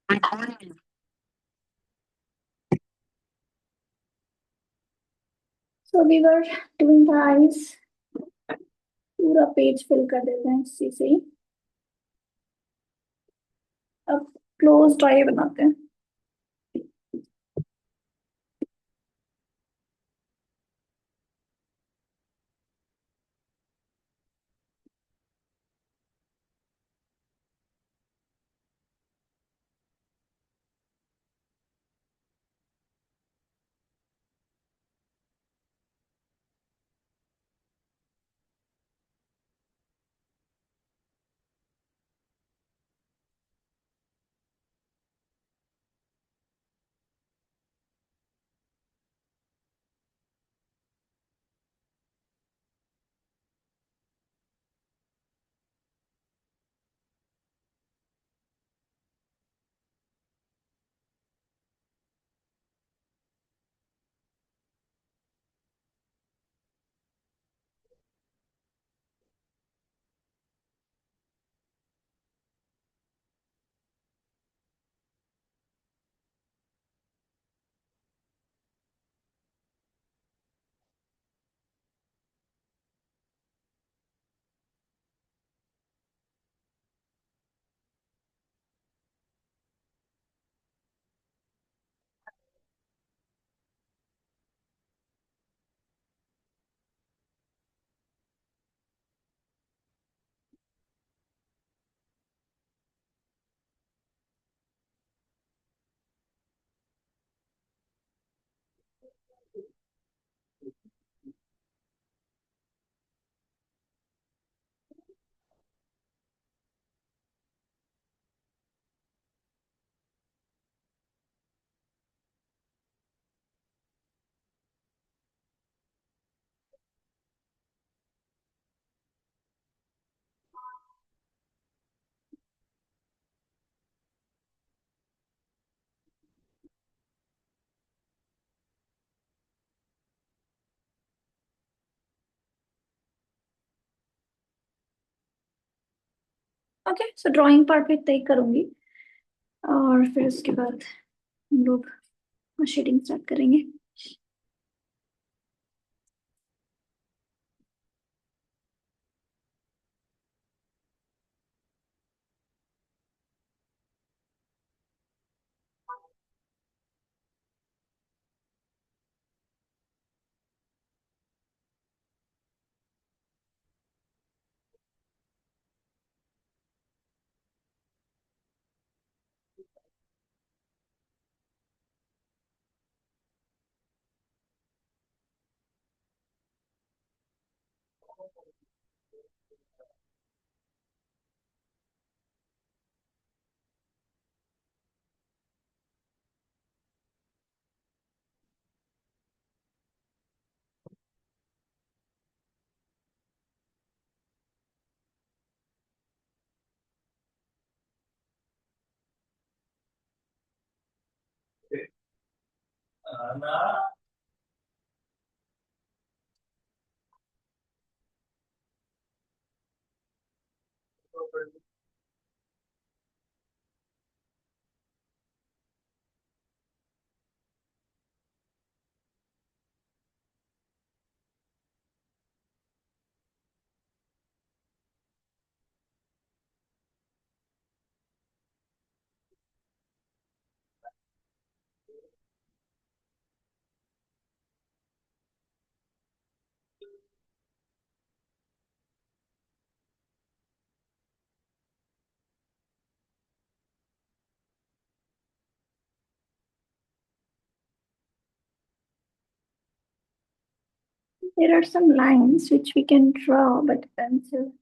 So we were doing the eyes. पूरा page fill कर देते हैं इसी से ही. अब क्लोज आई बनाते हैं. ओके, सो ड्राइंग पार्ट पे तय करूंगी और फिर उसके बाद हम लोग शेडिंग स्टार्ट करेंगे. There are some lines which we can draw, but pencil.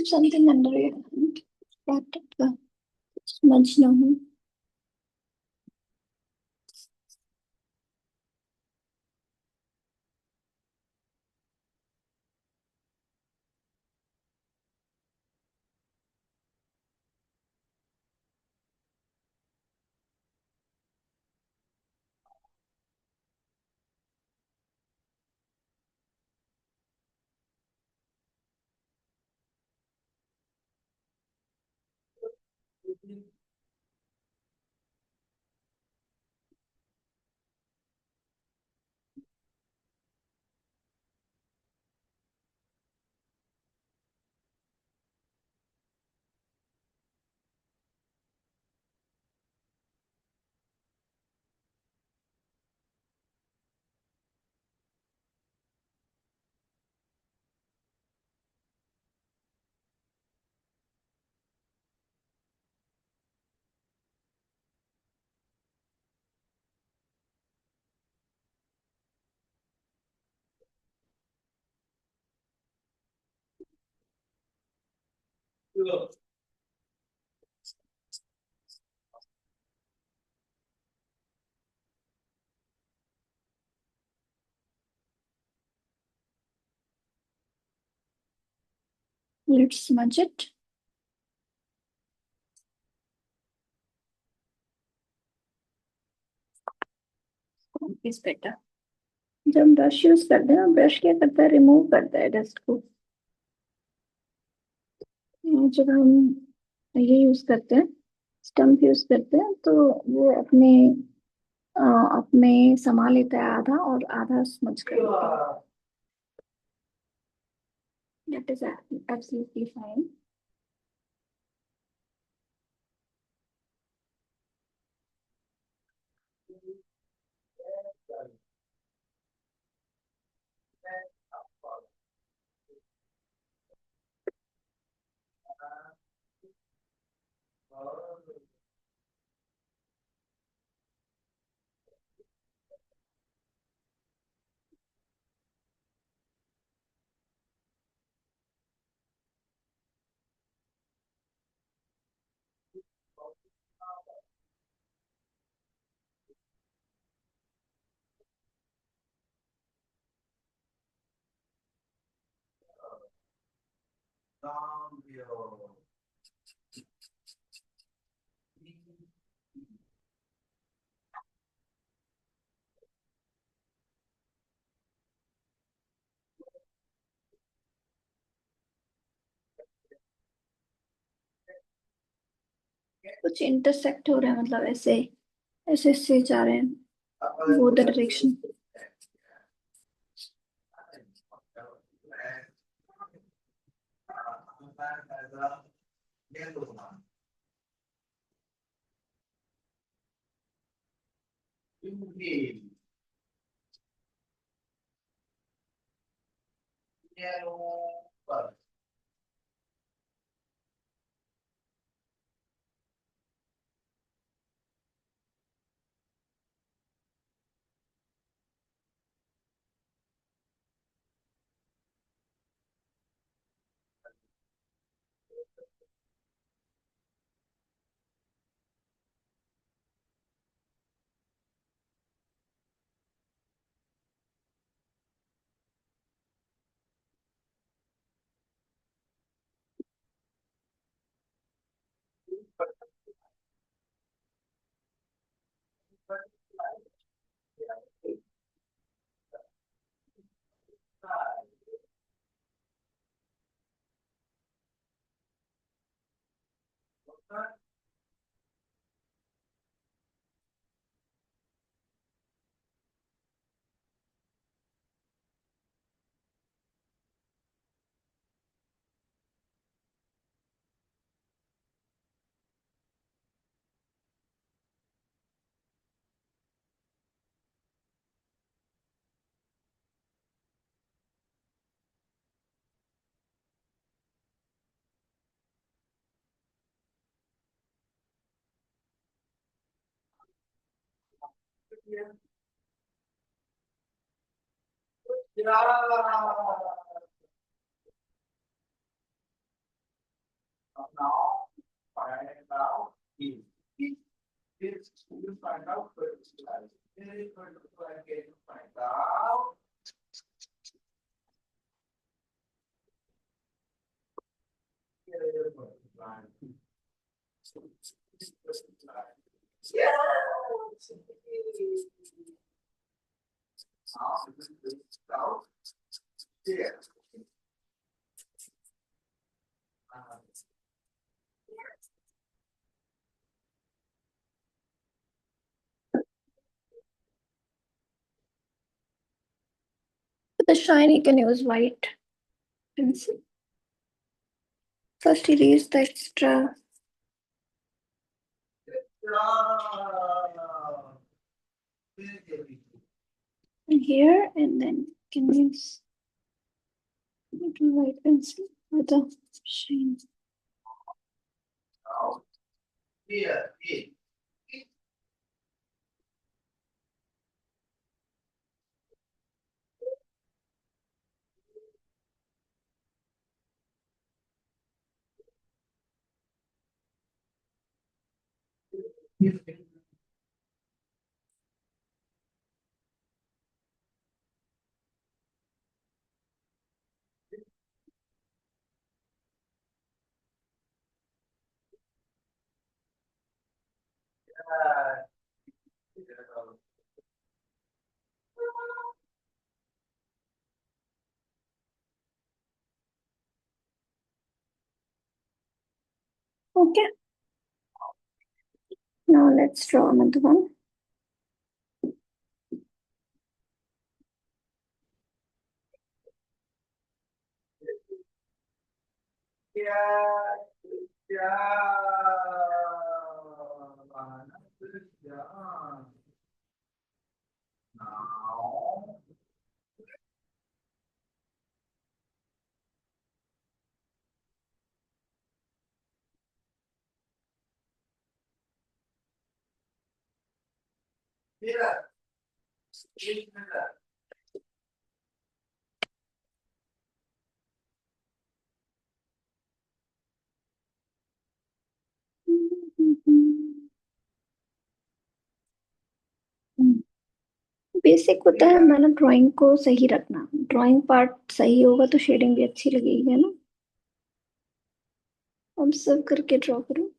keep something under your hand. Protect the smudge ना हो. Let's smudge it. Is better. जब हम ब्रश यूज करते हैं ना, ब्रश क्या करता है, रिमूव करता है डस्ट को. जब हम ये यूज करते हैं, स्टम्प यूज करते हैं, तो वो अपने समा लेता है आधा और आधा स्मच कर लेता है. That is absolutely fine. कुछ इंटरसेक्ट हो रहा है, मतलब ऐसे ऐसे से जा रहे हैं वो direction. Nó phải báo gì phải báo phải báo báo For the shine, you can use white pencil. First, erase the extra in here, and then you can use little white pencil for the shine. Okay. Now let's draw another one. Basic होता है मतलब drawing को सही रखना, drawing part सही होगा तो shading भी अच्छी लगेगी, है ना। ऑब्जर्व करके ड्रॉ करो।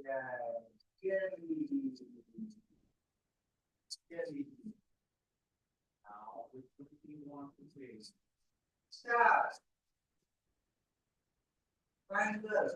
Now, which one do you want to say? Start. Triangle.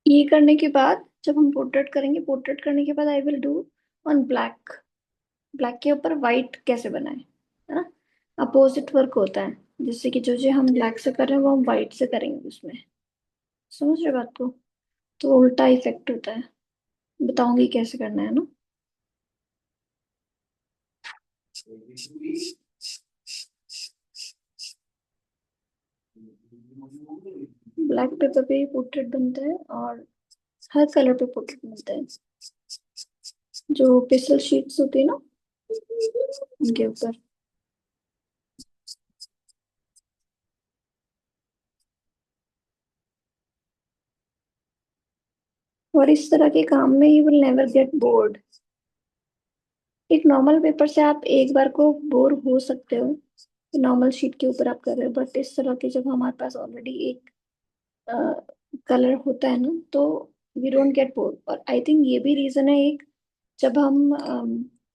ये करने के बाद जब हम पोर्ट्रेट करेंगे, पोर्ट्रेट करने के बाद I will do on black. Black के ऊपर वाइट कैसे बनाए, है ना? अपोजिट वर्क होता है, जिससे कि जो जो हम ब्लैक से कर रहे हैं वो हम वाइट से करेंगे उसमें। समझ रहे बात को? तो उल्टा इफेक्ट होता है। बताऊंगी कैसे करना है ना। ब्लैक पेपर पे ही पोर्ट्रेट बनता है और हर कलर पे पोर्ट्रेट बनता है। जो पेस्टल शीट्स होती है ना, उनके ऊपर। और इस तरह के काम में you will never get bored. एक नॉर्मल पेपर से आप एक बार को बोर हो सकते हो, नॉर्मल शीट के ऊपर आप कर रहे हो, बट इस तरह के जब हमारे पास ऑलरेडी एक कलर होता है ना, तो वी डोंट गेट बोर्ड। और आई थिंक ये भी रीजन है एक, जब हम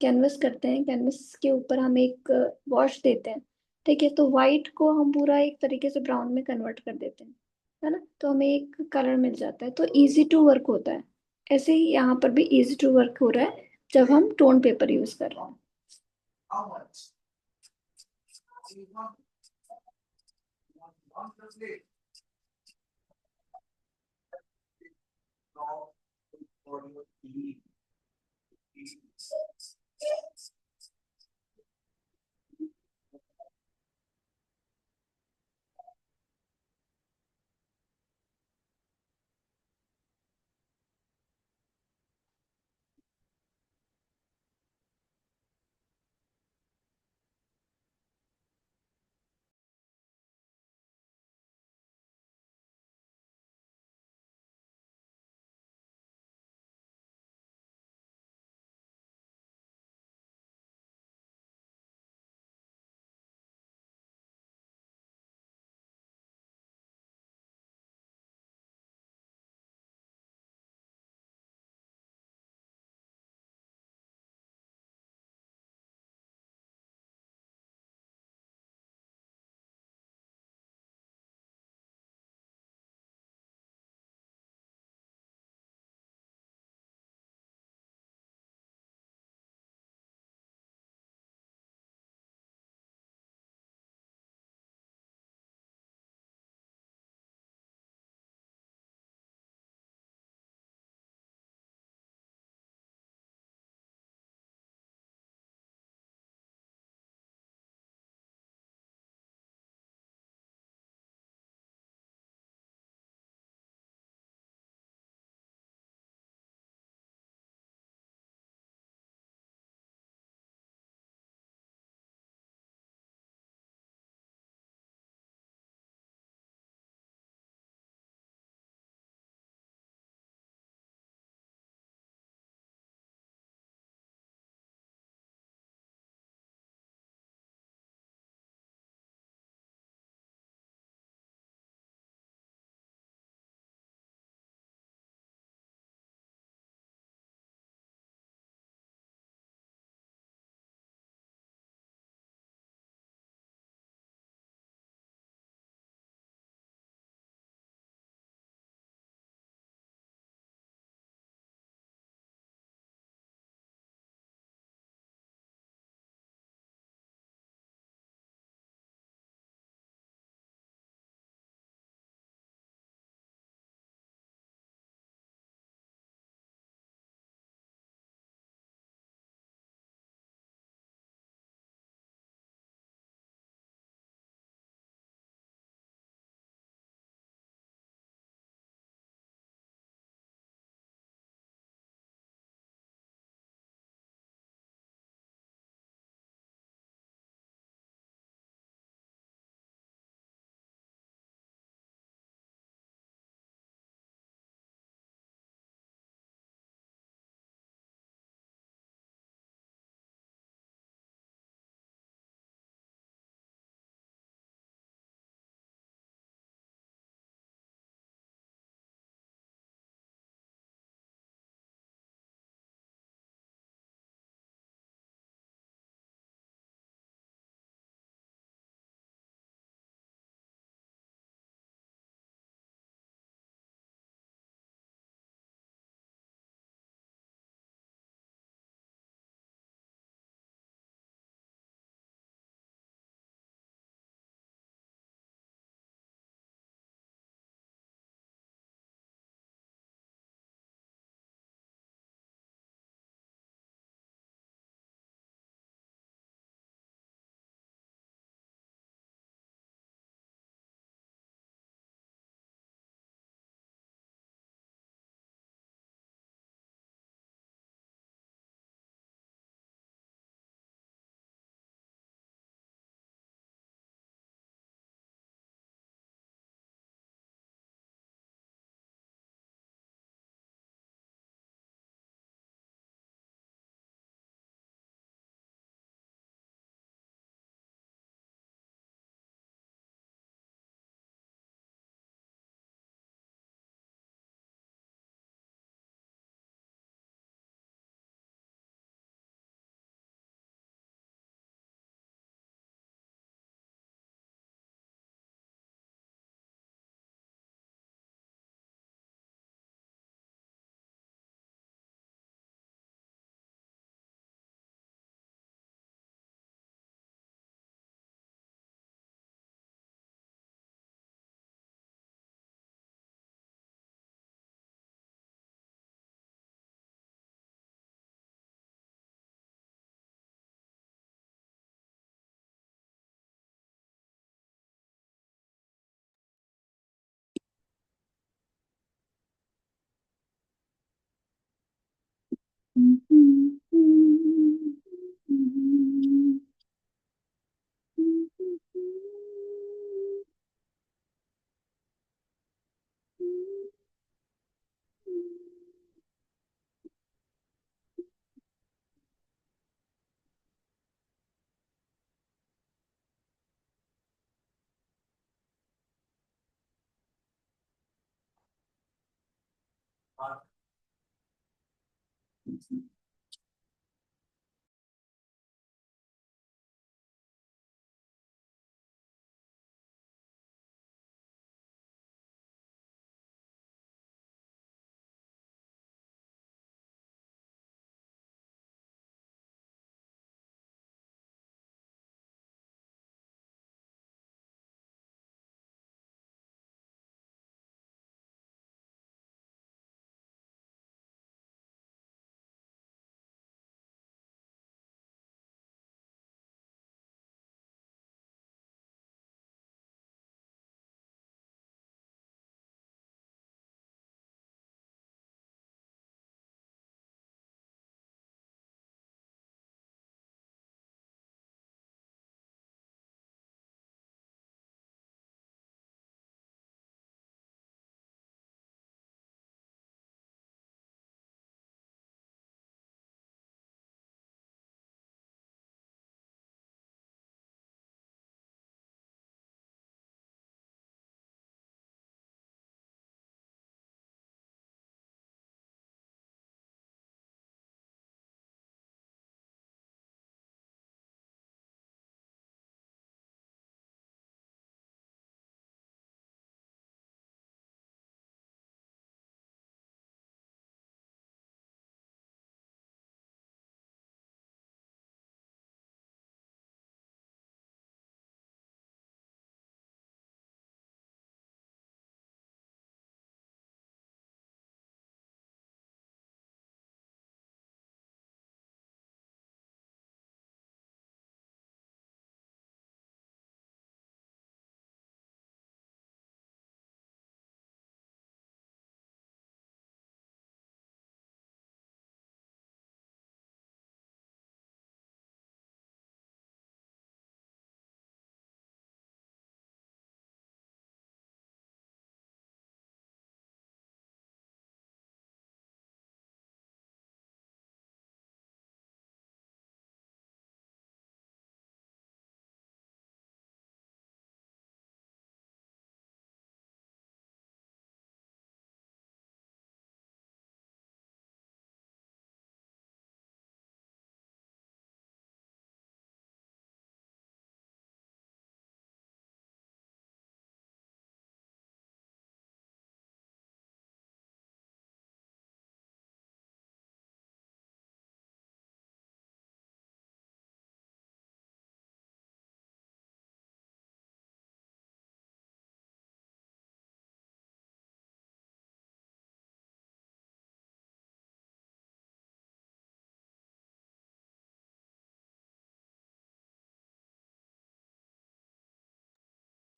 कैनवस करते हैं, कैनवस के ऊपर हम एक वॉश देते हैं, ठीक है, तो वाइट को हम पूरा एक तरीके से ब्राउन में कन्वर्ट कर देते हैं, है ना? तो हमें एक कलर मिल जाता है, तो इजी टू वर्क होता है। ऐसे ही यहाँ पर भी इजी टू वर्क हो रहा है जब हम टोन पेपर यूज कर रहे हैं। How much? You want the plate? No, for your tea.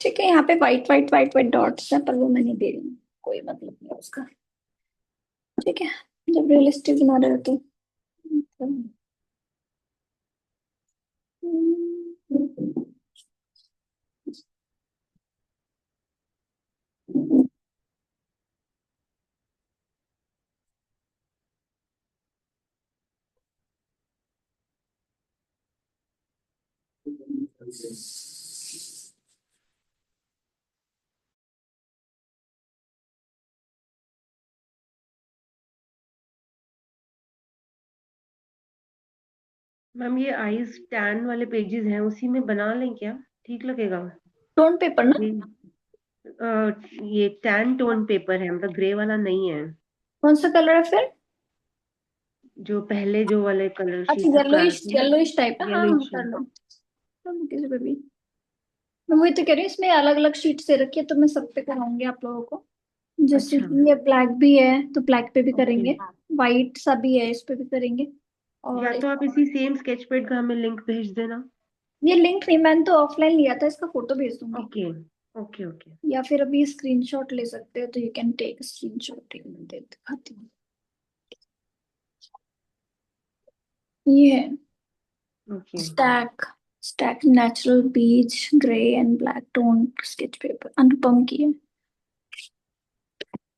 ठीक है, यहाँ पे white white white white dots हैं, पर वो मैं नहीं दे रही हूँ, कोई मतलब नहीं है उसका। ठीक है, जब रियलिस्टिक बना रहे हो तो मैम ये आईज टैन वाले पेजेस हैं, उसी में बना लें क्या? ठीक लगेगा? टोन पेपर ना? ये ये टैन टोन पेपर है, मतलब ग्रे वाला नहीं है। कौन सा कलर है फिर? जो पहले जो वाले कलर अच्छा, शीट चिपकाए येलोइश थे ना, येलोइश टाइप है, हाँ हाँ येलोइश है। कर लो। कर लो किसी पे भी। मैं वही तो कह रही हूँ, इसमें अलग अलग शीट से रखी है, तो मैं सब पे कराऊंगी आप लोगों को। जैसे अच्छा, कि ये ब्लैक भी है तो ब्लैक पे भी ओके। करेंगे, वाइट सा भी है इस पे भी करेंगे। या और तो आप इसी सेम स्केच पैड का हमें लिंक भेज देना। ये लिंक नहीं, मैंने तो ऑफलाइन लिया था, इसका फोटो भेज दूंगी। Okay, okay, okay. या फिर अभी स्क्रीनशॉट ले सकते हो, तो यू कैन टेक स्क्रीनशॉट। ठीक है, मैं दिखाती हूँ। ये है okay, stack stack natural beach grey and black tone sketch paper, Anupam की है।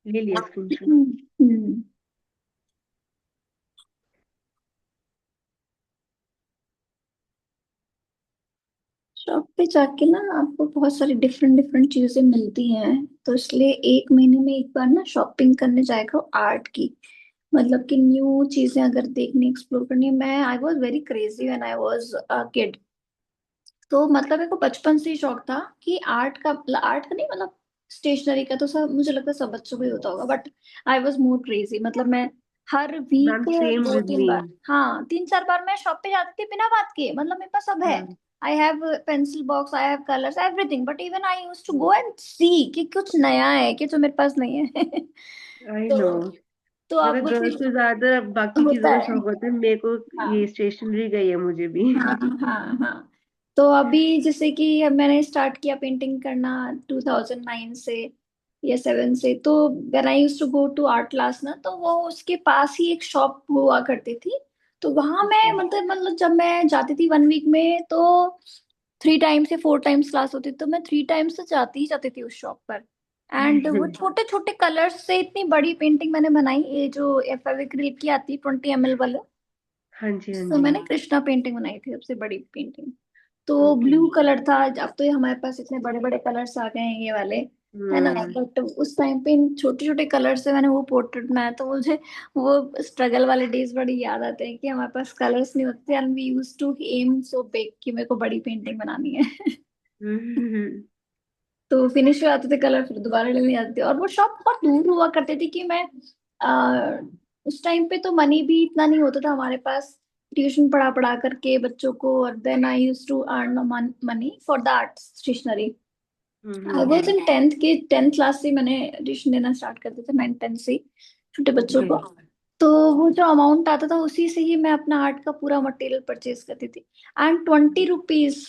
ले लिया स्क्रीनशॉट। हम्म। शॉप पे जाके ना आपको बहुत सारी डिफरेंट डिफरेंट चीजें मिलती हैं, तो इसलिए एक महीने में एक बार ना शॉपिंग करने जाया करो आर्ट की। मतलब कि न्यू चीजें अगर देखनी एक्सप्लोर करनी है। मैं आई was very crazy when I was kid. तो मतलब मेरे को बचपन से ही शौक था कि आर्ट का नहीं, मतलब स्टेशनरी का तो सब मुझे लगता है सब बच्चों को ही होता होगा, but I was more crazy. मतलब मैं हर वीक मैम सेम दो विद तीन मी। बार, हाँ 3-4 बार मैं शॉप पे जाती थी बिना बात के। मतलब मेरे पास सब है। हाँ। I have pencil box, I have colours, everything, but even I use to go and see कि कुछ नया है कि जो मेरे पास नहीं है। I know. तो तो अब मतलब गर्ल्स फिर को ज्यादा बाकी चीजों होता का है। शौक होता है, मेरे को हाँ ये स्टेशनरी का ही है मुझे भी। हाँ हाँ हाँ। तो अभी जैसे कि अब मैंने स्टार्ट किया पेंटिंग करना 2009 से या 7 से। तो when I used to go to art class ना, तो वो उसके पास ही एक शॉप हुआ करती थी। तो वहां मैं ओके। मतलब जब मैं जाती थी 1 वीक में, तो 3 टाइम्स या 4 टाइम्स क्लास होती थी, तो मैं 3 टाइम्स तो जाती ही जाती थी उस शॉप पर। एंड वो छोटे छोटे कलर्स से इतनी बड़ी पेंटिंग मैंने बनाई, ये जो फेविक्रिल की आती है 20 ml वाले। हाँ जी, हाँ तो जी। मैंने कृष्णा पेंटिंग बनाई थी, सबसे बड़ी पेंटिंग। तो ओके। ब्लू कलर था। अब तो ये हमारे पास इतने बड़े बड़े कलर्स आ गए हैं ये वाले, है ना। हम्म। बट उस टाइम पे इन छोटे छोटे कलर से मैंने वो पोर्ट्रेट बनाया। तो मुझे वो स्ट्रगल वाले डेज बड़ी याद आते हैं कि हमारे पास कलर्स नहीं होते, and we use to am so big कि मेरे को बड़ी पेंटिंग बनानी है। हम्म। तो फिनिश हो जाते थे कलर, फिर दोबारा लेने जाते थे। और वो शॉप बहुत दूर हुआ करती थी कि मैं आ, उस टाइम पे तो मनी भी इतना नहीं होता था हमारे पास, ट्यूशन पढ़ा पढ़ा करके बच्चों को। और then I use to earn money for the art stationery. I was in 10th के 10th क्लास से मैंने ट्यूशन देना स्टार्ट कर दिया था, 9 10 से ही, छोटे बच्चों ओके। को। तो वो जो अमाउंट आता था उसी से ही मैं अपना आर्ट का पूरा मटेरियल परचेज करती थी। एंड 20 रुपीज,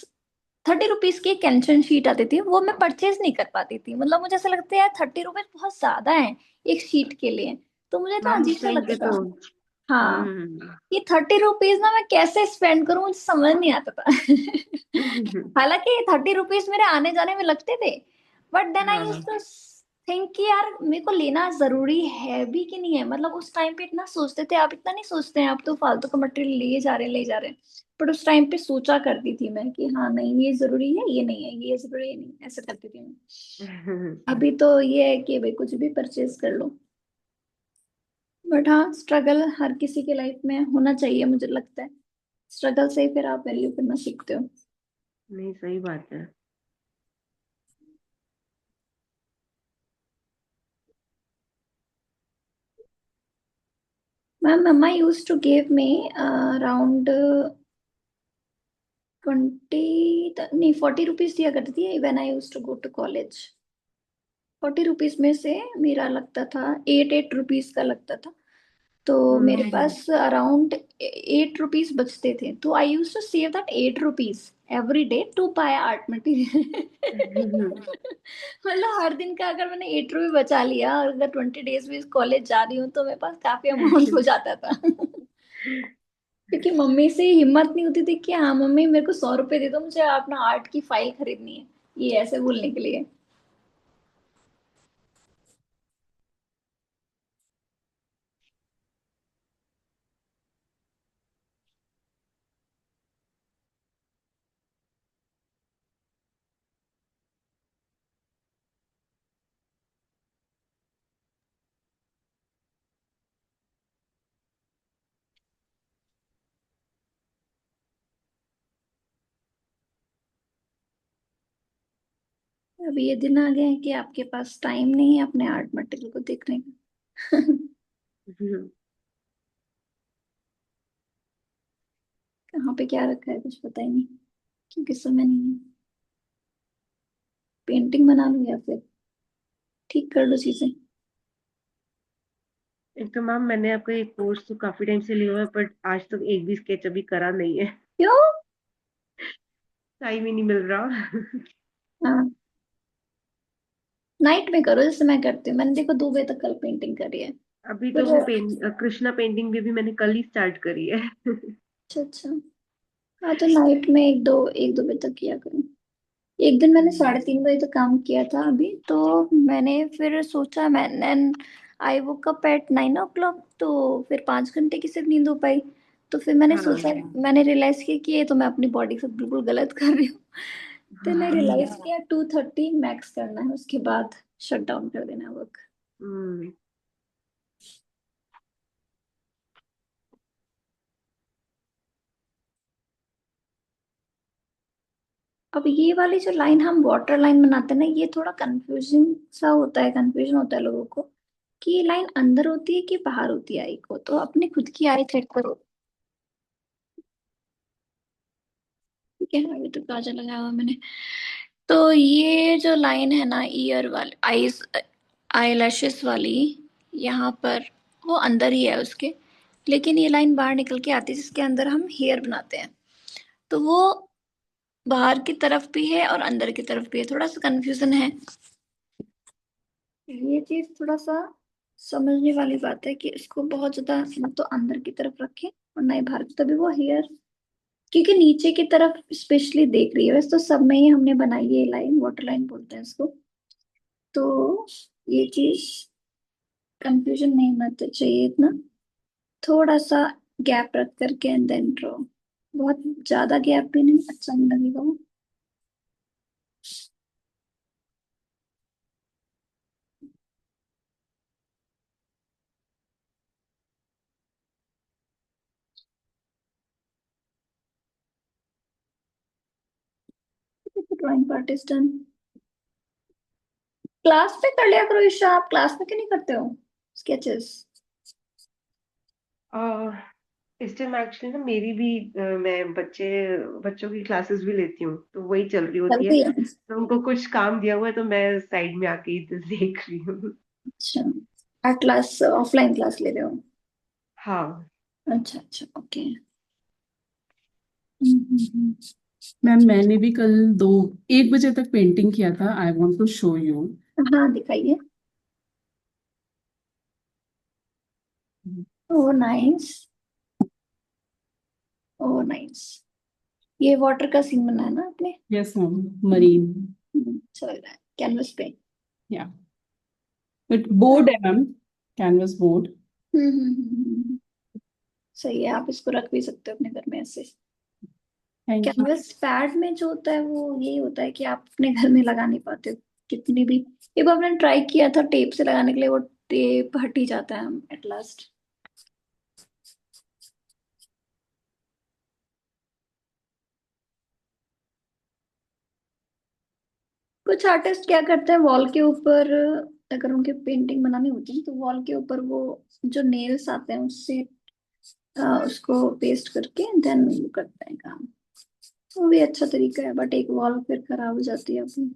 30 रुपीज की एक कैंशन शीट आती थी, वो मैं परचेज नहीं कर पाती थी। मतलब मुझे ऐसा लगता है यार 30 रुपीज बहुत ज्यादा है एक शीट के लिए। तो मुझे ना मैम अजीब उस सा टाइम लगता पे तो था। हाँ, हम्म। ये 30 रुपीज ना मैं कैसे स्पेंड करूं, मुझे समझ नहीं आता था। हालांकि 30 रुपीज मेरे आने जाने में लगते थे, बट देन आई यूज हाँ। टू थिंक कि यार मेरे को लेना जरूरी है भी कि नहीं है। मतलब उस टाइम पे इतना सोचते थे, आप इतना नहीं सोचते हैं, आप तो फालतू का मटेरियल लिए जा रहे हैं ले जा रहे हैं। बट उस टाइम पे सोचा करती थी मैं कि हाँ नहीं ये जरूरी है, ये नहीं है, ये जरूरी है, नहीं, ऐसे करती थी मैं। अभी तो ये है कि भाई कुछ भी परचेज कर लो। बट हाँ, स्ट्रगल हर किसी के लाइफ में होना चाहिए मुझे लगता है। स्ट्रगल से ही फिर आप वैल्यू करना सीखते हो। नहीं, सही बात है। Ma'am mumma use to give me around 20, नहीं 40 रुपीज दिया करती थी when I use to go to college. 40 rupees में से मेरा लगता था 8 8 रुपीज का लगता था। तो मेरे हम्म। पास अराउंड 8 रुपीज बचते थे। तो I use to save that 8 rupees every day to buy art material. मतलब हर दिन का अगर मैंने 8 रुपये बचा लिया, और अगर 20 डेज भी कॉलेज जा रही हूँ, तो मेरे पास काफी अमाउंट हो जाता था। क्योंकि मम्मी से हिम्मत नहीं होती थी कि हाँ मम्मी मेरे को 100 रुपए दे दो, मुझे अपना आर्ट की फाइल खरीदनी है, ये ऐसे बोलने के लिए। अभी ये दिन आ गए हैं कि आपके पास टाइम नहीं है अपने आर्ट मटेरियल को देखने का। कहाँ पे क्या रखा है कुछ पता ही नहीं, क्योंकि समय नहीं है। पेंटिंग बना लो या फिर ठीक कर लो चीजें। एक तो मैम मैंने आपका एक कोर्स तो काफी टाइम से लिया हुआ है, बट आज तक एक भी स्केच अभी करा नहीं है। क्यों? टाइम ही नहीं मिल रहा। हाँ, नाइट में करो जैसे मैं करती हूँ। मैंने देखो 2 बजे तक कल पेंटिंग करी है। अभी तो फिर वो कृष्णा पेंटिंग भी मैंने कल ही स्टार्ट करी है। अच्छा अच्छा। हाँ तो नाइट में 1 2 बजे तक किया करूँ। एक दिन मैंने हम्म। 3:30 बजे तक काम किया था अभी। तो मैंने फिर सोचा, मैंने आई वोक अप एट 9 o'clock, तो फिर 5 घंटे की सिर्फ नींद हो पाई। तो फिर मैंने सोचा, हाँ मैंने रियलाइज किया कि ये तो मैं अपनी बॉडी से बिल्कुल गलत कर रही हूँ। तो मैं रियलाइज किया 2:30 मैक्स करना है, उसके बाद शट डाउन कर देना है वर्क। हम्म। अब ये वाली जो लाइन हम वाटर लाइन बनाते हैं ना, ये थोड़ा कंफ्यूजिंग सा होता है, कंफ्यूजन होता है लोगों को कि ये लाइन अंदर होती है कि बाहर होती है आई को। तो अपने खुद की आई चेक करो। ठीक है, अभी तो काजल लगाया हुआ मैंने। तो ये जो लाइन है ना ईयर वाली, आईज, आई लैशेस वाली, यहाँ पर वो अंदर ही है उसके, लेकिन ये लाइन बाहर निकल के आती है जिसके अंदर हम हेयर बनाते हैं। तो वो बाहर की तरफ भी है और अंदर की तरफ भी है, थोड़ा सा कंफ्यूजन है। ये चीज थोड़ा सा समझने वाली बात है कि इसको बहुत ज्यादा ना तो अंदर की तरफ रखें और ना ही बाहर की, तभी वो हेयर, क्योंकि नीचे की तरफ स्पेशली देख रही है। वैसे तो सब में ही हमने बनाई है लाइन, वाटर लाइन बोलते हैं इसको। तो ये चीज कंफ्यूजन नहीं होना तो चाहिए इतना। थोड़ा सा गैप रख करके एंड देन ड्रॉ। बहुत ज्यादा गैप भी नहीं, अच्छा नहीं लगेगा वो। Drawing part is done. Class में कर लिया करो ईशा, आप क्लास में क्यों नहीं करते हो स्केचेस? और इस टाइम एक्चुअली ना मेरी भी मैं बच्चों की क्लासेस भी लेती हूँ, तो वही चल रही होती है। चलती है। तो उनको कुछ काम दिया हुआ है तो मैं साइड में आके इधर देख रही हूँ। अच्छा, आप क्लास ऑफलाइन क्लास ले रहे हो? हाँ। अच्छा अच्छा, ओके। हम्म। मैम मैंने भी कल 1 बजे तक पेंटिंग किया था। I want to show you. हाँ दिखाइए। Oh nice, oh nice. ये वाटर का सीन बनाया ना आपने? Yes ma'am, marine. अच्छा लग रहा है कैनवस पे। या बट बोर्ड है मैम, कैनवस बोर्ड। हम्म। सही है, आप इसको रख भी सकते हो अपने घर में ऐसे। Thank you. कैनवस पैड में जो होता है वो यही होता है कि आप अपने घर में लगा नहीं पाते हो कितनी भी। एक बार मैंने ट्राई किया था टेप से लगाने के लिए, वो टेप हट ही जाता है एट लास्ट। कुछ आर्टिस्ट क्या करते हैं वॉल के ऊपर, अगर उनके पेंटिंग बनानी होती है तो वॉल के ऊपर वो जो नेल्स आते हैं उससे उसको पेस्ट करके देन वो करते हैं काम। वो भी अच्छा तरीका है, बट एक वॉल फिर खराब हो जाती है अपनी।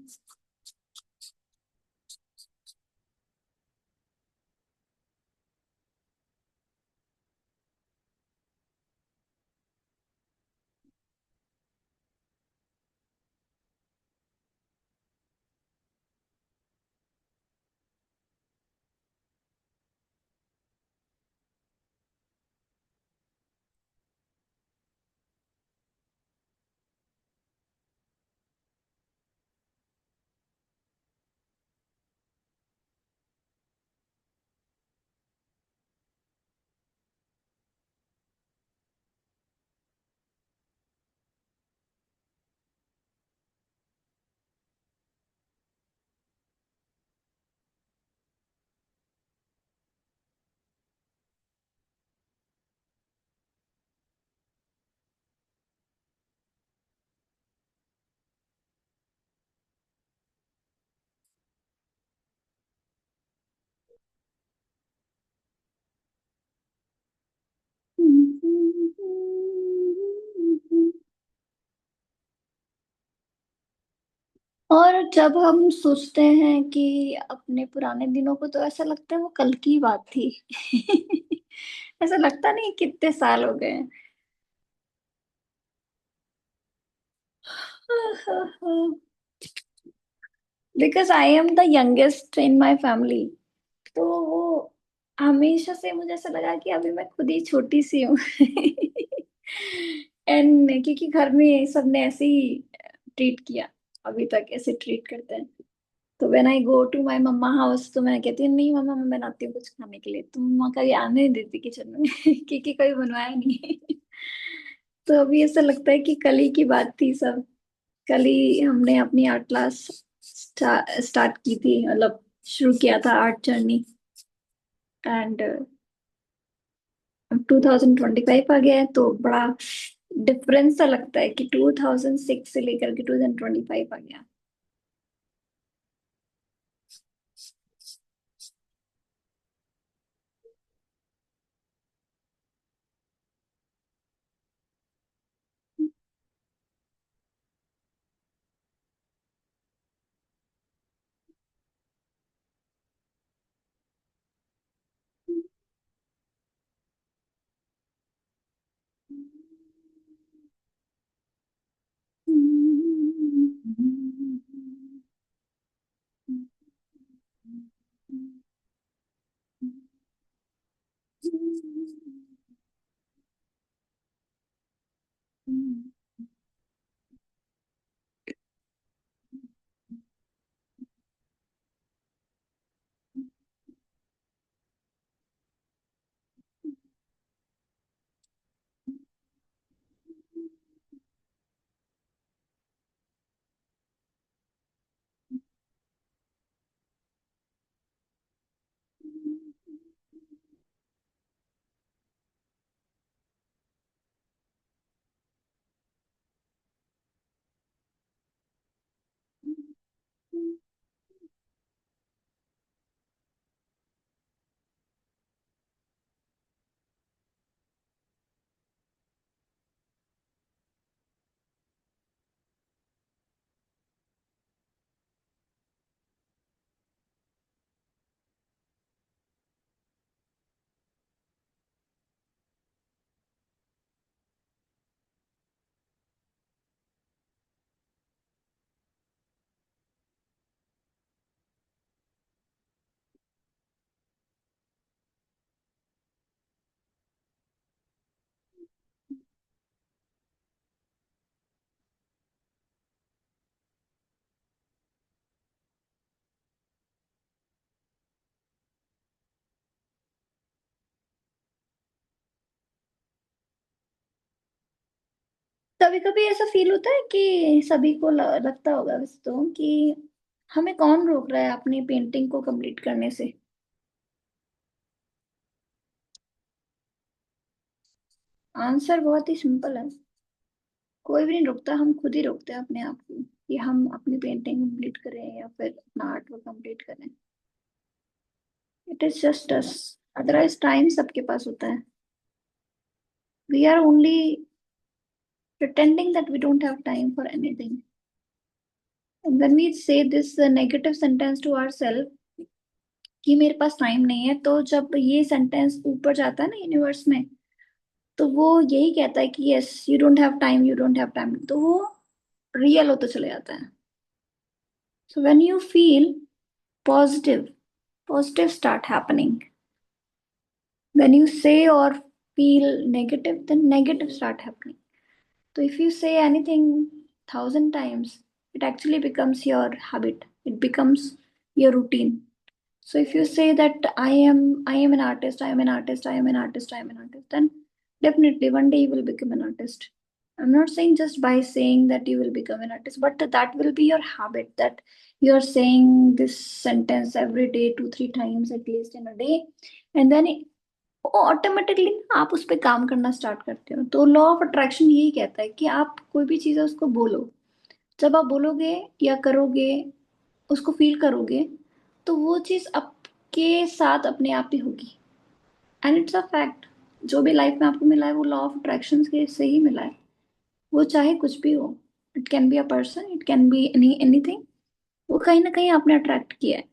और जब हम सोचते हैं कि अपने पुराने दिनों को, तो ऐसा लगता है वो कल की बात थी। ऐसा लगता नहीं कितने साल हो गए हैं। Because I am the youngest in my family, तो वो हमेशा से मुझे ऐसा लगा कि अभी मैं खुद ही छोटी सी हूँ। एंड क्योंकि घर में सबने ऐसे ही ट्रीट किया, अभी तक ऐसे ट्रीट करते हैं। तो when I go to my mumma house, तो मैं कहती हूँ नहीं मम्मा मैं बनाती हूँ कुछ खाने के लिए, तो मम्मा कभी आने नहीं देती किचन में। क्योंकि कभी बनवाया नहीं। तो अभी ऐसा लगता है कि कल ही की बात थी सब। कल ही हमने अपनी आर्ट क्लास स्टार्ट की थी, मतलब शुरू किया था आर्ट जर्नी। एंड 2025 आ गया है, तो बड़ा डिफरेंस सा लगता है कि 2006 से लेकर के 2025 आ गया। कभी कभी ऐसा फील होता है कि सभी को लगता होगा वैसे तो कि हमें कौन रोक रहा है अपनी पेंटिंग को कंप्लीट करने से। आंसर बहुत ही सिंपल है। कोई भी नहीं रोकता, हम खुद ही रोकते हैं अपने आप को कि हम अपनी पेंटिंग कंप्लीट करें या फिर अपना आर्ट वर्क कंप्लीट करें। It is just us. Otherwise time सबके पास होता है। We are only pretending that we don't have time for anything. And when we say this negative sentence to ourselves कि मेरे पास टाइम नहीं है, तो जब ये सेंटेंस ऊपर जाता है ना यूनिवर्स में, तो वो यही कहता है कि yes you don't have time, you don't have time, तो वो रियल होता चले जाता है। So when you feel positive, positive start happening. When you say और feel negative, then negative start happening. So if you say anything 1,000 times, it actually becomes your habit. It becomes your routine. So if you say that I am an artist, I am an artist, I am an artist, I am an artist, then definitely one day you will become an artist. I'm not saying just by saying that you will become an artist, but that will be your habit, that you are saying this sentence every day, 2-3 times at least in a day, and then automatically आप उस पर काम करना start करते हो। तो law of attraction यही कहता है कि आप कोई भी चीज़ है उसको बोलो। जब आप बोलोगे या करोगे, उसको फील करोगे, तो वो चीज़ आपके साथ अपने आप ही होगी। And it's a fact. जो भी लाइफ में आपको मिला है वो लॉ ऑफ अट्रैक्शन के से ही मिला है। वो चाहे कुछ भी हो, it can be a person, it can be anything, वो कहीं ना कहीं आपने अट्रैक्ट किया है।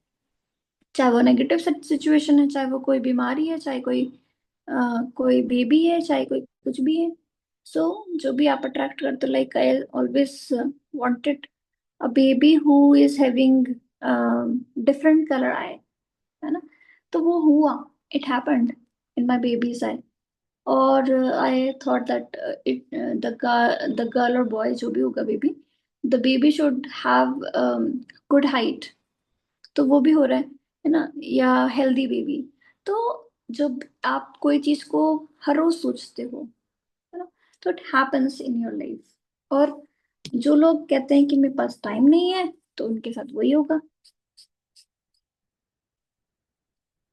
चाहे वो नेगेटिव सिचुएशन है, चाहे वो कोई बीमारी है, चाहे कोई बेबी है, चाहे कोई कुछ भी है। सो जो भी आप अट्रैक्ट करते हो, like I always wanted a baby who is having different colour eye, है ना। तो वो हुआ, it happened in my baby's eye. और I thought that it the girl और बॉय जो भी होगा baby, the baby should have good height. तो वो भी हो रहा है ना, या हेल्दी बेबी। तो जब आप कोई चीज को हर रोज सोचते हो, है ना, तो it happens in your life. और जो लोग कहते हैं कि मेरे पास टाइम नहीं है, तो उनके साथ वही होगा।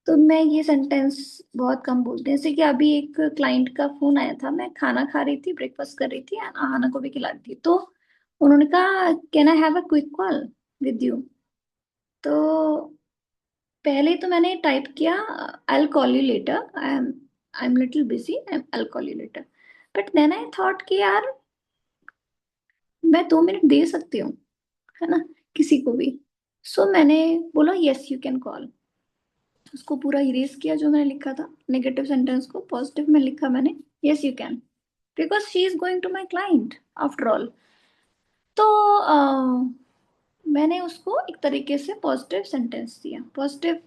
तो मैं ये सेंटेंस बहुत कम बोलते हैं। जैसे कि अभी एक क्लाइंट का फोन आया था, मैं खाना खा रही थी, ब्रेकफास्ट कर रही थी, आहाना को भी खिला रही थी, तो उन्होंने कहा can I have a quick call with you. तो पहले तो मैंने टाइप किया I will call you later, I am little busy, I will call you later. But then I thought कि यार मैं 2 मिनट दे सकती हूँ, है ना, किसी को भी। सो मैंने बोला यस यू कैन कॉल। उसको पूरा इरेज किया जो मैंने लिखा था, नेगेटिव सेंटेंस को पॉजिटिव में लिखा मैंने, yes you can, because she is going to my client after all. तो मैंने उसको एक तरीके से पॉजिटिव सेंटेंस दिया, पॉजिटिव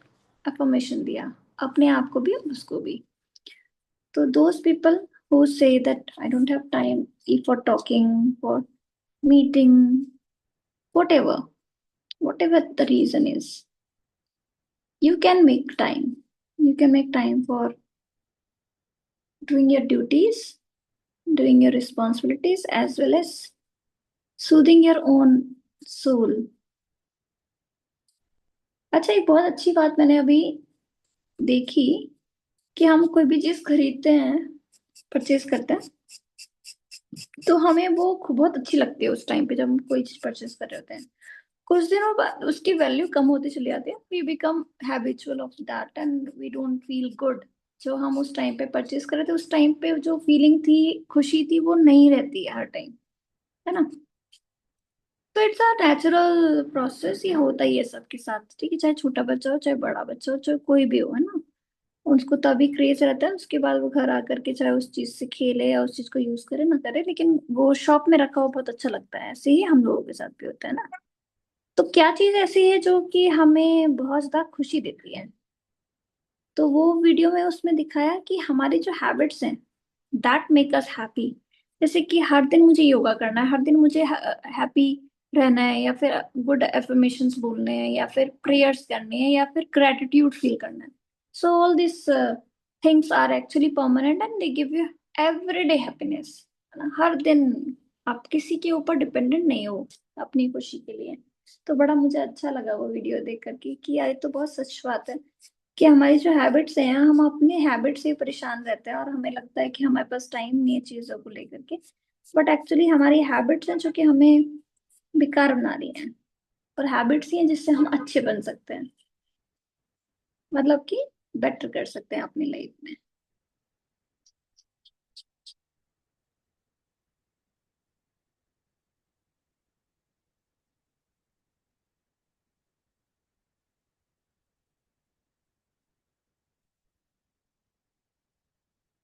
अफर्मेशन दिया, अपने आप को भी उसको भी। तो those people who say that I don't have time for talking, for meeting, whatever, whatever the reason is, you can make time. You can make time for doing your duties, doing your responsibilities, as well as soothing your own soul. अच्छा, एक बहुत अच्छी बात मैंने अभी देखी कि हम कोई भी चीज खरीदते हैं, परचेज करते हैं, तो हमें वो बहुत अच्छी लगती है उस टाइम पे जब हम कोई चीज परचेज कर रहे होते हैं। कुछ दिनों बाद उसकी वैल्यू कम होती चली जाती है, we become habitual of that and we don't feel good. जो हम उस टाइम पे परचेज कर रहे थे, उस टाइम पे जो फीलिंग थी, खुशी थी, वो नहीं रहती है हर टाइम, है ना। तो इट्स अ नेचुरल प्रोसेस, ये होता ही है सबके साथ, ठीक है, चाहे छोटा बच्चा हो, चाहे बड़ा बच्चा हो, चाहे कोई भी हो, है ना। उसको तभी क्रेज रहता है, उसके बाद वो घर आकर के चाहे उस चीज से खेले या उस चीज को यूज करे ना करे, लेकिन वो शॉप में रखा हुआ बहुत अच्छा लगता है। ऐसे ही हम लोगों के साथ भी होता है ना। तो क्या चीज ऐसी है जो कि हमें बहुत ज्यादा खुशी देती है? तो वो वीडियो में उसमें दिखाया कि हमारी जो हैबिट्स हैं, दैट मेक अस हैप्पी। जैसे कि हर दिन मुझे योगा करना है, हर दिन मुझे हैप्पी रहना है, या फिर गुड एफर्मेशंस बोलने हैं, या फिर प्रेयर्स करनी है, या फिर ग्रेटिट्यूड फील करना है। So all this things are actually permanent and they give you everyday happiness. हर दिन आप किसी के ऊपर डिपेंडेंट नहीं हो अपनी खुशी के लिए। तो बड़ा मुझे अच्छा लगा वो वीडियो देख करके कि यार ये तो बहुत सच बात है कि हमारी जो हैबिट्स हैं, हम अपने हैबिट से परेशान रहते हैं और हमें लगता है कि हमारे पास टाइम नहीं है चीजों को लेकर के। बट एक्चुअली हमारी हैबिट्स हैं जो कि हमें बेकार बना रही हैं, और हैबिट्स ही हैं जिससे हम अच्छे बन सकते हैं, मतलब कि बेटर कर सकते हैं अपनी लाइफ में।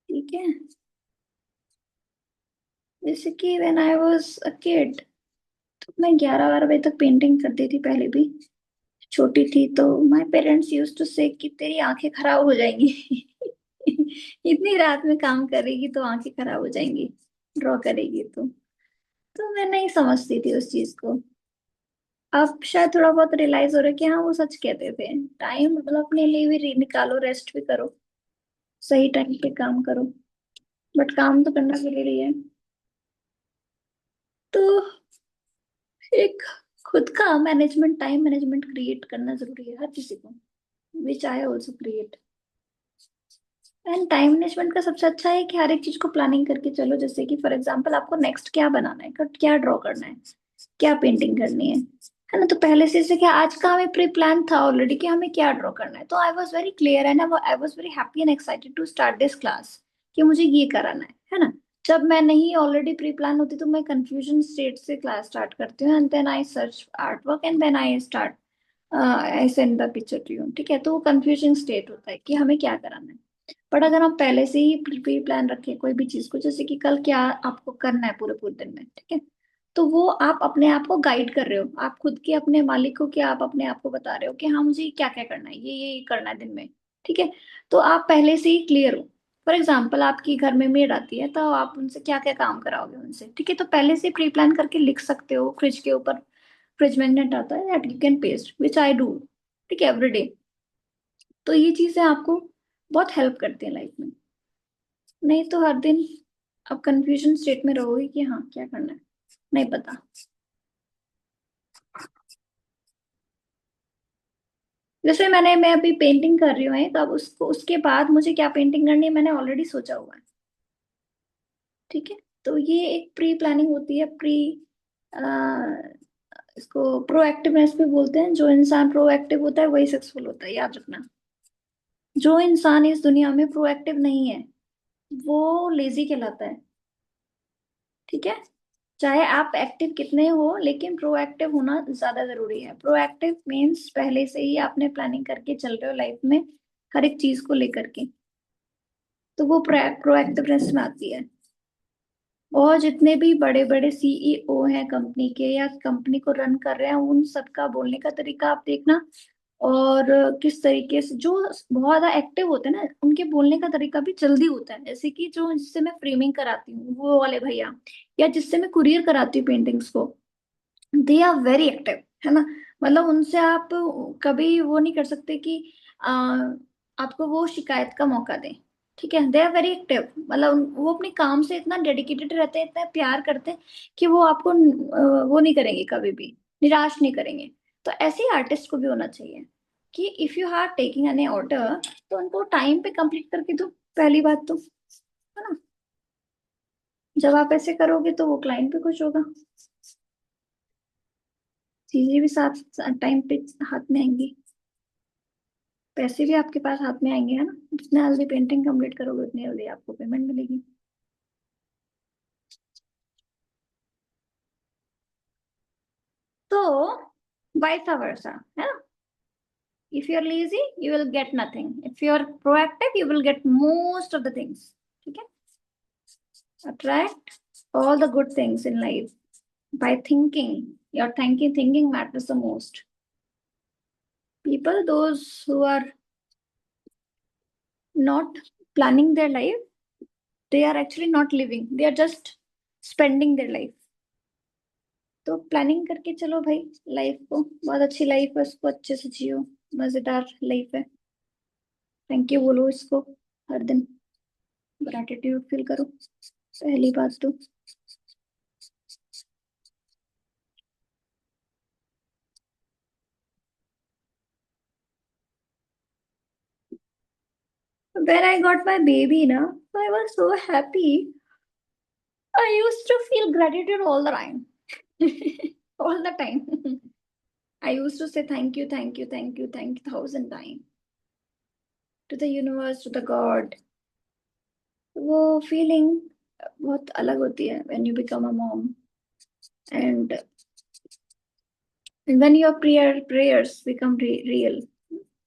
ठीक है, जैसे कि when I was a kid, तो मैं 11-12 बजे तक पेंटिंग करती थी पहले भी। छोटी थी तो माय पेरेंट्स यूज्ड टू से कि तेरी आंखें खराब हो जाएंगी इतनी रात में काम करेगी तो आंखें खराब हो जाएंगी, ड्रॉ करेगी तो मैं नहीं समझती थी उस चीज को। अब शायद थोड़ा बहुत रियलाइज हो रहा है कि हाँ वो सच कहते थे। टाइम मतलब अपने लिए भी निकालो, रेस्ट भी करो, सही टाइम पे काम करो, बट काम तो करना जरूरी है। तो एक खुद का मैनेजमेंट, टाइम मैनेजमेंट क्रिएट करना जरूरी है हर किसी को, which I also create. And time management का सबसे अच्छा है कि हर एक चीज को प्लानिंग करके चलो। जैसे कि फॉर एग्जांपल आपको नेक्स्ट क्या बनाना है, क्या ड्रॉ करना है, क्या पेंटिंग करनी है ना। तो पहले से जैसे कि आज का हमें प्री प्लान था ऑलरेडी कि हमें क्या ड्रॉ करना है, तो I was very clear and I was very happy and excited to start this class कि मुझे ये कराना है ना। जब मैं नहीं ऑलरेडी प्री प्लान होती तो मैं कंफ्यूजन स्टेट से क्लास स्टार्ट करती हूँ, and then I search art work and then I start I send the picture to you. ठीक है, तो वो कंफ्यूजन स्टेट होता है कि हमें क्या कराना है। बट अगर हम पहले से ही प्री प्लान रखें कोई भी चीज को, जैसे कि कल क्या आपको करना है पूरे पूरे दिन में, ठीक है, तो वो आप अपने आप को गाइड कर रहे हो, आप खुद के अपने मालिक हो कि आप अपने आप को बता रहे हो कि हाँ मुझे क्या क्या करना है, ये करना है दिन में। ठीक है, तो आप पहले से ही क्लियर हो। फॉर एग्जाम्पल आपकी घर में मेड आती है, तो आप उनसे क्या क्या काम कराओगे उनसे, ठीक है, तो पहले से प्री प्लान करके लिख सकते हो। फ्रिज के ऊपर फ्रिज मैग्नेट आता है that you can paste, which I do, ठीक है, एवरीडे। तो ये चीजें आपको बहुत हेल्प करती है लाइफ में। नहीं तो हर दिन अब कंफ्यूजन स्टेट में रहोगे कि हाँ क्या करना है, नहीं पता। जैसे मैं अभी पेंटिंग कर रही हूँ एक, अब उसको उसके बाद मुझे क्या पेंटिंग करनी है मैंने ऑलरेडी सोचा हुआ है। ठीक है, तो ये एक प्री प्लानिंग होती है, प्री इसको प्रोएक्टिवनेस भी बोलते हैं। जो इंसान प्रोएक्टिव होता है वही सक्सेसफुल होता है, याद रखना। जो इंसान इस दुनिया में प्रोएक्टिव नहीं है वो लेजी कहलाता है। ठीक है, चाहे आप एक्टिव कितने हो लेकिन प्रोएक्टिव होना ज्यादा जरूरी है। प्रोएक्टिव मीन्स पहले से ही आपने प्लानिंग करके चल रहे हो लाइफ में हर एक चीज को लेकर के, तो वो प्रोएक्टिवनेस में आती है। और जितने भी बड़े बड़े सीईओ हैं कंपनी के या कंपनी को रन कर रहे हैं, उन सबका बोलने का तरीका आप देखना, और किस तरीके से जो बहुत ज्यादा एक्टिव होते हैं ना उनके बोलने का तरीका भी जल्दी होता है। जैसे कि जो जिससे मैं फ्रेमिंग कराती हूँ वो वाले भैया, या जिससे मैं कुरियर कराती हूँ पेंटिंग्स को, दे आर वेरी एक्टिव, है ना। मतलब उनसे आप कभी वो नहीं कर सकते कि आपको वो शिकायत का मौका दें। ठीक है, दे आर वेरी एक्टिव, मतलब वो अपने काम से इतना डेडिकेटेड रहते हैं, इतना प्यार करते हैं कि वो आपको वो नहीं करेंगे, कभी भी निराश नहीं करेंगे। तो ऐसे ही आर्टिस्ट को भी होना चाहिए कि if you are taking any order तो उनको टाइम पे कंप्लीट करके दो, पहली बात तो, है ना। जब आप ऐसे करोगे तो वो क्लाइंट भी खुश होगा, चीजें भी साथ टाइम पे हाथ में आएंगी, पैसे भी आपके पास हाथ में आएंगे, है ना। जितना जल्दी पेंटिंग कंप्लीट करोगे उतनी जल्दी आपको पेमेंट मिलेगी। तो वाइस वर्सा, है ना। If you are lazy you will get nothing, if you are proactive you will get most of the things. ठीक है, attract all the good things in life by thinking. Your thinking matters the most. People those who are not planning their life, they are actually not living, they are just spending their life। तो planning करके चलो भाई, life को, बहुत अच्छी life है, उसको अच्छे से जियो, मजेदार लाइफ है। थैंक यू बोलो इसको हर दिन, ग्रैटिट्यूड फील करो, पहली बात तो। When I got my baby na, I was so happy. I used to feel gratitude all the time. All the time. I used to say thank you, thank you, thank you, thank you 1,000 times to the universe, to the God. वो feeling बहुत अलग होती है when you become a mom, and when your prayers become real,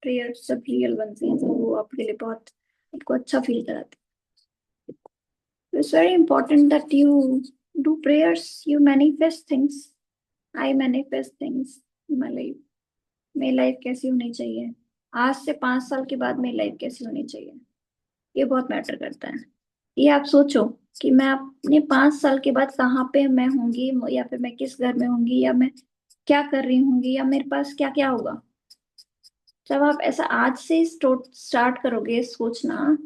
prayers जब real बनती हैं तो वो आपके लिए बहुत आपको अच्छा फील कराती है। It's very important that you do prayers, you manifest things. I manifest things in my life. मेरी लाइफ कैसी होनी चाहिए, आज से 5 साल के बाद मेरी लाइफ कैसी होनी चाहिए, ये बहुत मैटर करता है। ये आप सोचो कि मैं अपने 5 साल के बाद कहाँ पे मैं होंगी, या फिर मैं किस घर में होंगी, या मैं क्या कर रही होंगी, या मेरे पास क्या क्या होगा। जब आप ऐसा आज से स्टार्ट करोगे सोचना,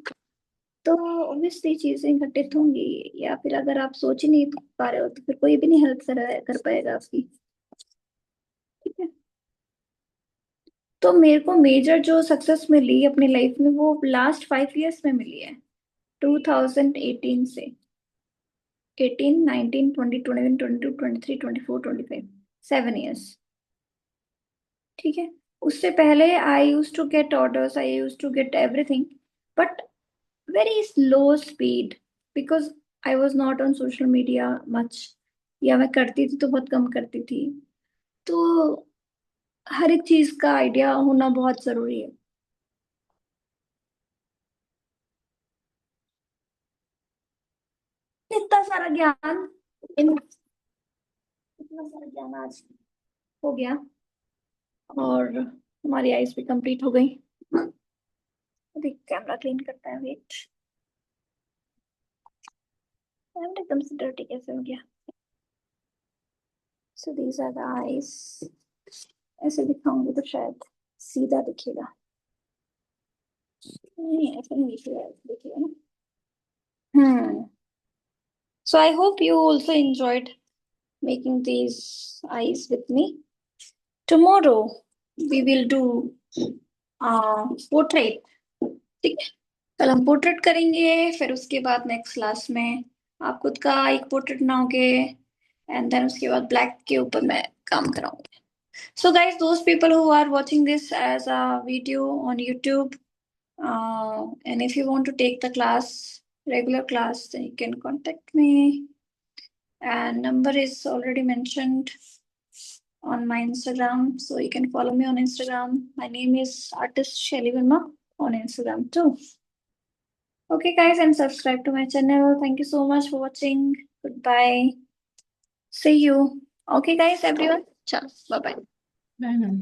तो ऑब्वियसली चीजें घटित होंगी। या फिर अगर आप सोच ही नहीं पा रहे हो तो फिर कोई भी नहीं हेल्प कर पाएगा आपकी। ठीक है, तो मेरे को मेजर जो सक्सेस मिली अपनी लाइफ में वो लास्ट 5 इयर्स में मिली है। 2018 से 18, 19, 20, 21, 22, 23, 24, 25, 7 इयर्स। ठीक है, उससे पहले I use to get orders, I use to get everything, but very slow speed, because I was not on social media much, या मैं करती थी तो बहुत कम करती थी। तो हर एक चीज का आइडिया होना बहुत जरूरी है। इतना सारा ज्ञान इतना सारा ज्ञान आज हो गया, और हमारी आइज भी कंप्लीट हो गई। अभी कैमरा क्लीन करता है, वेट। कैमरा एकदम से डर्टी कैसे हो गया। So these are the eyes. ऐसे दिखाऊंगी तो शायद सीधा दिखेगा, नहीं ऐसे नहीं दिखेगा, दिखेगा ना। हम्म, So I hope you also enjoyed making these eyes with me. Tomorrow we will do portrait. ठीक है, कल हम पोर्ट्रेट करेंगे, फिर उसके बाद नेक्स्ट क्लास में आप खुद का एक पोर्ट्रेट बनाओगे, एंड देन उसके बाद ब्लैक के ऊपर मैं काम कराऊंगी. So guys, those people who are watching this as a video on YouTube, and if you want to take the class, regular class, then you can contact me. And number is already mentioned on my Instagram, so you can follow me on Instagram. My name is artist Shelly Verma on Instagram too. Okay, guys, and subscribe to my channel. Thank you so much for watching. Goodbye. See you. Okay, guys, everyone. Ciao. Bye bye. Bye, ma'am.